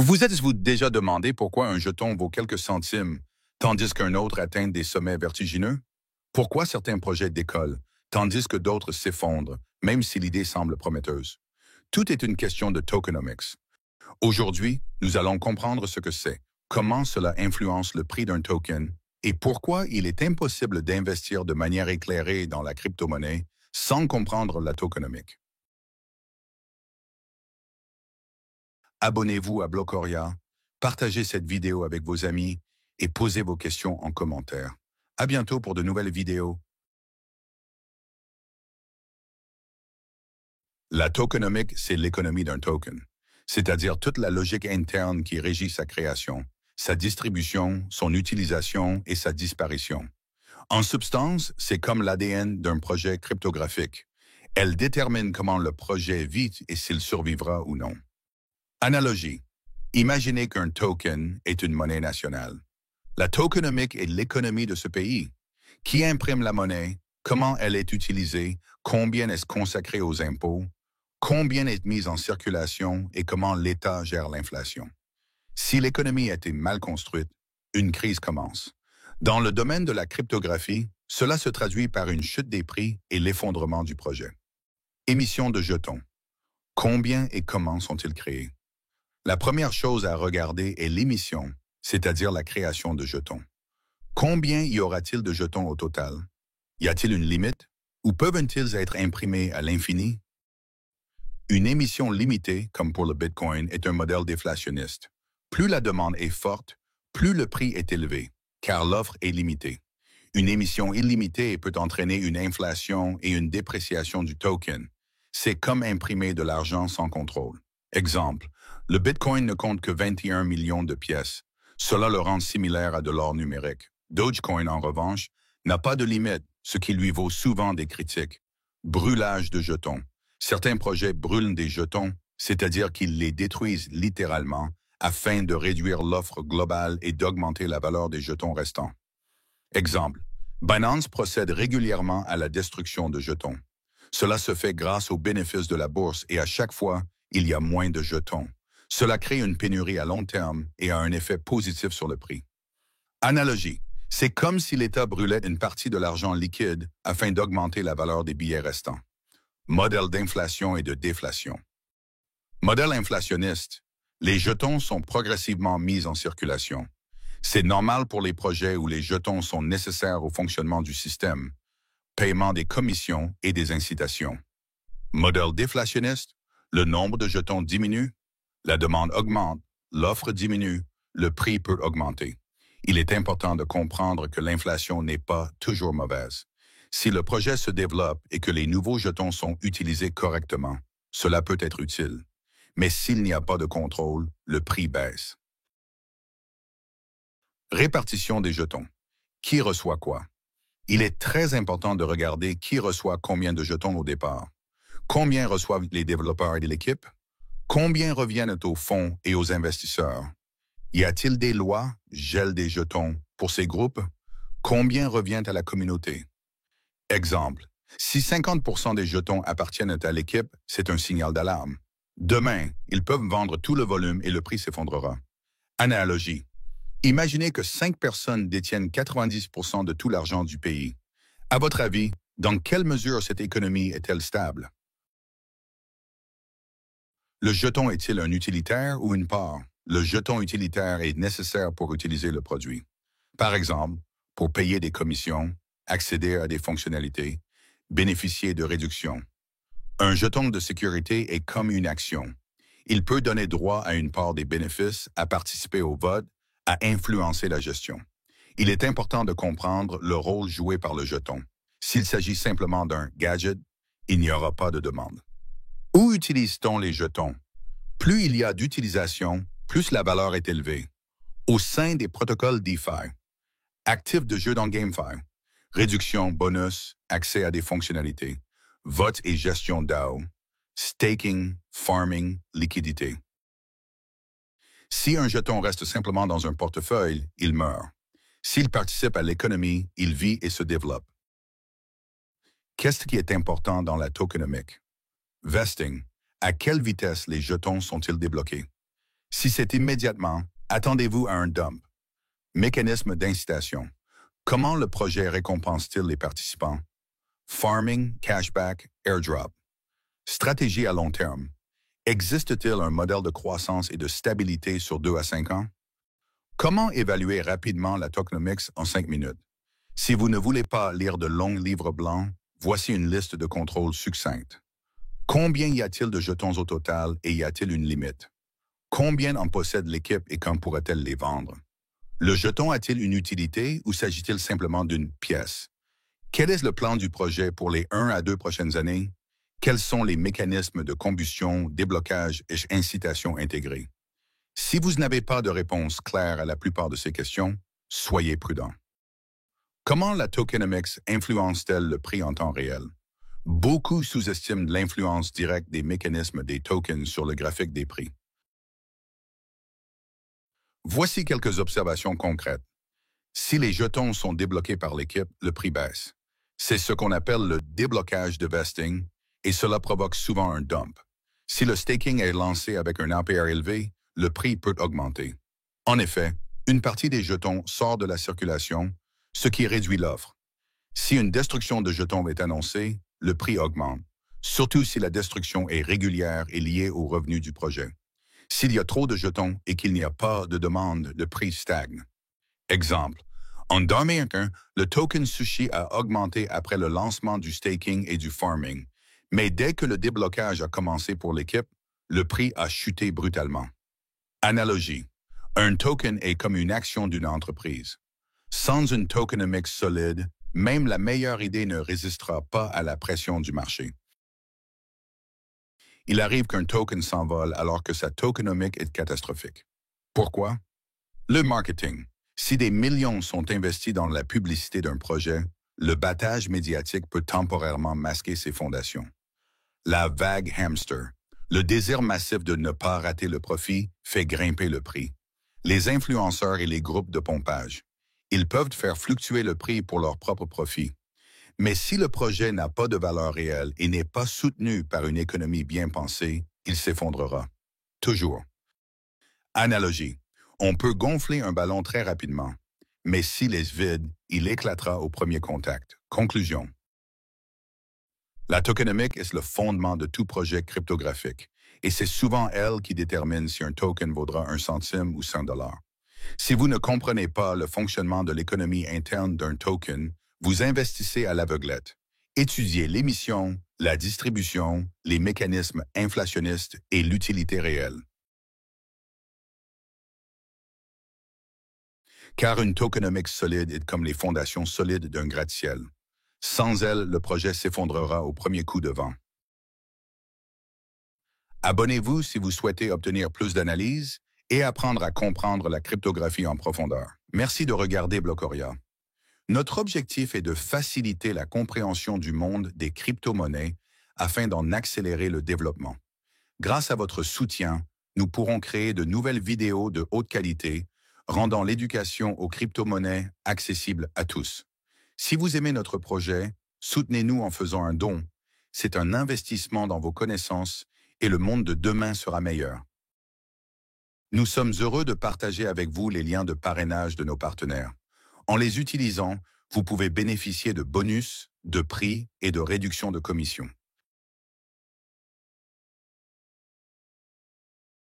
Vous êtes-vous déjà demandé pourquoi un jeton vaut quelques centimes, tandis qu'un autre atteint des sommets vertigineux? Pourquoi certains projets décollent, tandis que d'autres s'effondrent, même si l'idée semble prometteuse? Tout est une question de tokenomics. Aujourd'hui, nous allons comprendre ce que c'est, comment cela influence le prix d'un token et pourquoi il est impossible d'investir de manière éclairée dans la crypto-monnaie sans comprendre la tokenomique. Abonnez-vous à Blocoria, partagez cette vidéo avec vos amis et posez vos questions en commentaire. À bientôt pour de nouvelles vidéos. La tokenomique, c'est l'économie d'un token, c'est-à-dire toute la logique interne qui régit sa création, sa distribution, son utilisation et sa disparition. En substance, c'est comme l'ADN d'un projet cryptographique. Elle détermine comment le projet vit et s'il survivra ou non. Analogie. Imaginez qu'un token est une monnaie nationale. La tokenomique est l'économie de ce pays. Qui imprime la monnaie? Comment elle est utilisée? Combien est-ce consacré aux impôts? Combien est mis en circulation et comment l'État gère l'inflation? Si l'économie a été mal construite, une crise commence. Dans le domaine de la cryptographie, cela se traduit par une chute des prix et l'effondrement du projet. Émission de jetons. Combien et comment sont-ils créés? La première chose à regarder est l'émission, c'est-à-dire la création de jetons. Combien y aura-t-il de jetons au total? Y a-t-il une limite? Ou peuvent-ils être imprimés à l'infini? Une émission limitée, comme pour le Bitcoin, est un modèle déflationniste. Plus la demande est forte, plus le prix est élevé, car l'offre est limitée. Une émission illimitée peut entraîner une inflation et une dépréciation du token. C'est comme imprimer de l'argent sans contrôle. Exemple, le Bitcoin ne compte que 21 millions de pièces. Cela le rend similaire à de l'or numérique. Dogecoin, en revanche, n'a pas de limite, ce qui lui vaut souvent des critiques. Brûlage de jetons. Certains projets brûlent des jetons, c'est-à-dire qu'ils les détruisent littéralement afin de réduire l'offre globale et d'augmenter la valeur des jetons restants. Exemple, Binance procède régulièrement à la destruction de jetons. Cela se fait grâce aux bénéfices de la bourse et à chaque fois, il y a moins de jetons. Cela crée une pénurie à long terme et a un effet positif sur le prix. Analogie. C'est comme si l'État brûlait une partie de l'argent liquide afin d'augmenter la valeur des billets restants. Modèle d'inflation et de déflation. Modèle inflationniste. Les jetons sont progressivement mis en circulation. C'est normal pour les projets où les jetons sont nécessaires au fonctionnement du système, paiement des commissions et des incitations. Modèle déflationniste. Le nombre de jetons diminue, la demande augmente, l'offre diminue, le prix peut augmenter. Il est important de comprendre que l'inflation n'est pas toujours mauvaise. Si le projet se développe et que les nouveaux jetons sont utilisés correctement, cela peut être utile. Mais s'il n'y a pas de contrôle, le prix baisse. Répartition des jetons. Qui reçoit quoi? Il est très important de regarder qui reçoit combien de jetons au départ. Combien reçoivent les développeurs et l'équipe? Combien reviennent aux fonds et aux investisseurs? Y a-t-il des lois, gel des jetons, pour ces groupes? Combien revient à la communauté? Exemple, si 50% des jetons appartiennent à l'équipe, c'est un signal d'alarme. Demain, ils peuvent vendre tout le volume et le prix s'effondrera. Analogie. Imaginez que 5 personnes détiennent 90% de tout l'argent du pays. À votre avis, dans quelle mesure cette économie est-elle stable? Le jeton est-il un utilitaire ou une part? Le jeton utilitaire est nécessaire pour utiliser le produit. Par exemple, pour payer des commissions, accéder à des fonctionnalités, bénéficier de réductions. Un jeton de sécurité est comme une action. Il peut donner droit à une part des bénéfices, à participer au vote, à influencer la gestion. Il est important de comprendre le rôle joué par le jeton. S'il s'agit simplement d'un gadget, il n'y aura pas de demande. Où utilise-t-on les jetons? Plus il y a d'utilisation, plus la valeur est élevée. Au sein des protocoles DeFi, actifs de jeu dans GameFi, réduction, bonus, accès à des fonctionnalités, vote et gestion DAO, staking, farming, liquidité. Si un jeton reste simplement dans un portefeuille, il meurt. S'il participe à l'économie, il vit et se développe. Qu'est-ce qui est important dans la tokenomique? Vesting. À quelle vitesse les jetons sont-ils débloqués? Si c'est immédiatement, attendez-vous à un dump. Mécanisme d'incitation. Comment le projet récompense-t-il les participants? Farming, cashback, airdrop. Stratégie à long terme. Existe-t-il un modèle de croissance et de stabilité sur 2 à 5 ans? Comment évaluer rapidement la tokenomics en 5 minutes? Si vous ne voulez pas lire de longs livres blancs, voici une liste de contrôles succincte. Combien y a-t-il de jetons au total et y a-t-il une limite? Combien en possède l'équipe et quand pourrait-elle les vendre? Le jeton a-t-il une utilité ou s'agit-il simplement d'une pièce? Quel est le plan du projet pour les 1 à 2 prochaines années? Quels sont les mécanismes de combustion, déblocage et incitation intégrés? Si vous n'avez pas de réponse claire à la plupart de ces questions, soyez prudent. Comment la tokenomics influence-t-elle le prix en temps réel? Beaucoup sous-estiment l'influence directe des mécanismes des tokens sur le graphique des prix. Voici quelques observations concrètes. Si les jetons sont débloqués par l'équipe, le prix baisse. C'est ce qu'on appelle le déblocage de vesting et cela provoque souvent un dump. Si le staking est lancé avec un APR élevé, le prix peut augmenter. En effet, une partie des jetons sort de la circulation, ce qui réduit l'offre. Si une destruction de jetons est annoncée, le prix augmente, surtout si la destruction est régulière et liée aux revenus du projet. S'il y a trop de jetons et qu'il n'y a pas de demande, le prix stagne. Exemple, en 2021, le token Sushi a augmenté après le lancement du staking et du farming, mais dès que le déblocage a commencé pour l'équipe, le prix a chuté brutalement. Analogie. Un token est comme une action d'une entreprise. Sans une tokenomics solide, même la meilleure idée ne résistera pas à la pression du marché. Il arrive qu'un token s'envole alors que sa tokenomics est catastrophique. Pourquoi? Le marketing. Si des millions sont investis dans la publicité d'un projet, le battage médiatique peut temporairement masquer ses fondations. La vague hamster. Le désir massif de ne pas rater le profit fait grimper le prix. Les influenceurs et les groupes de pompage. Ils peuvent faire fluctuer le prix pour leur propre profit. Mais si le projet n'a pas de valeur réelle et n'est pas soutenu par une économie bien pensée, il s'effondrera. Toujours. Analogie. On peut gonfler un ballon très rapidement, mais s'il est vide, il éclatera au premier contact. Conclusion. La tokenomics est le fondement de tout projet cryptographique, et c'est souvent elle qui détermine si un token vaudra 1 centime ou 100 $. Si vous ne comprenez pas le fonctionnement de l'économie interne d'un token, vous investissez à l'aveuglette. Étudiez l'émission, la distribution, les mécanismes inflationnistes et l'utilité réelle. Car une tokenomics solide est comme les fondations solides d'un gratte-ciel. Sans elle, le projet s'effondrera au premier coup de vent. Abonnez-vous si vous souhaitez obtenir plus d'analyses et apprendre à comprendre la cryptographie en profondeur. Merci de regarder Blocoria. Notre objectif est de faciliter la compréhension du monde des crypto-monnaies afin d'en accélérer le développement. Grâce à votre soutien, nous pourrons créer de nouvelles vidéos de haute qualité, rendant l'éducation aux crypto-monnaies accessible à tous. Si vous aimez notre projet, soutenez-nous en faisant un don. C'est un investissement dans vos connaissances et le monde de demain sera meilleur. Nous sommes heureux de partager avec vous les liens de parrainage de nos partenaires. En les utilisant, vous pouvez bénéficier de bonus, de prix et de réduction de commissions.